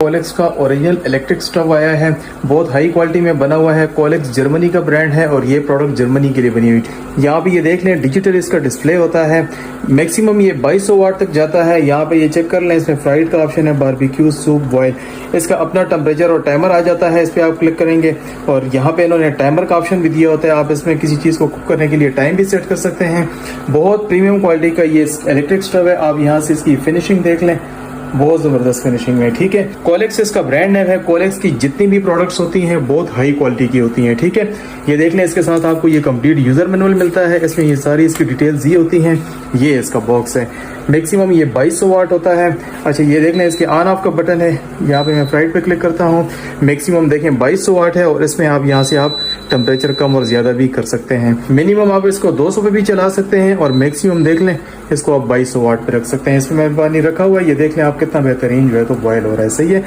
कोलेक्स का original electric stove आया है। बहुत हाई क्वालिटी में बना हुआ है। कोलेक्स जर्मनी का ब्रांड है और ये प्रोडक्ट जर्मनी के लिए बनी हुई है। यहाँ पे ये देख लें, डिजिटल इसका डिस्प्ले होता है। मैक्सिमम ये 2200 वाट तक जाता है। यहाँ पे ये चेक कर लें, इसमें फ्राइड का ऑप्शन है, बारबेक्यू, सूप, बॉयल। इसका अपना टेम्परेचर और टाइमर आ जाता है। इस पर आप क्लिक करेंगे और यहाँ पे इन्होंने टाइमर का ऑप्शन भी दिया होता है। आप इसमें किसी चीज़ को कुक करने के लिए टाइम भी सेट कर सकते हैं। बहुत प्रीमियम क्वालिटी का ये इलेक्ट्रिक स्टोव है। आप यहाँ से इसकी फिनिशिंग देख लें, बहुत जबरदस्त फिनिशिंग में। ठीक है, कोलेक्स इसका ब्रांड नेम है। कोलेक्स की जितनी भी प्रोडक्ट्स होती हैं बहुत हाई क्वालिटी की होती हैं। ठीक है, ये देख लें, इसके साथ आपको ये कंप्लीट यूजर मैनुअल मिलता है। इसमें ये सारी इसकी डिटेल्स ये होती हैं। ये इसका बॉक्स है। मैक्सिमम ये 2200 वाट होता है। अच्छा, ये देख लें, इसके ऑन ऑफ का बटन है। यहाँ पे मैं फ्राइड पे क्लिक करता हूँ। मैक्सिमम देखें 2200 वाट है और इसमें आप यहाँ से आप टेम्परेचर कम और ज्यादा भी कर सकते हैं। मिनिमम आप इसको 200 पे भी चला सकते हैं और मैक्सिमम देख लें इसको आप 2200 वाट पे रख सकते हैं। इसमें मैंने पानी रखा हुआ है, ये देख लें आप कितना बेहतरीन जो है तो बॉयल हो रहा है। सही है।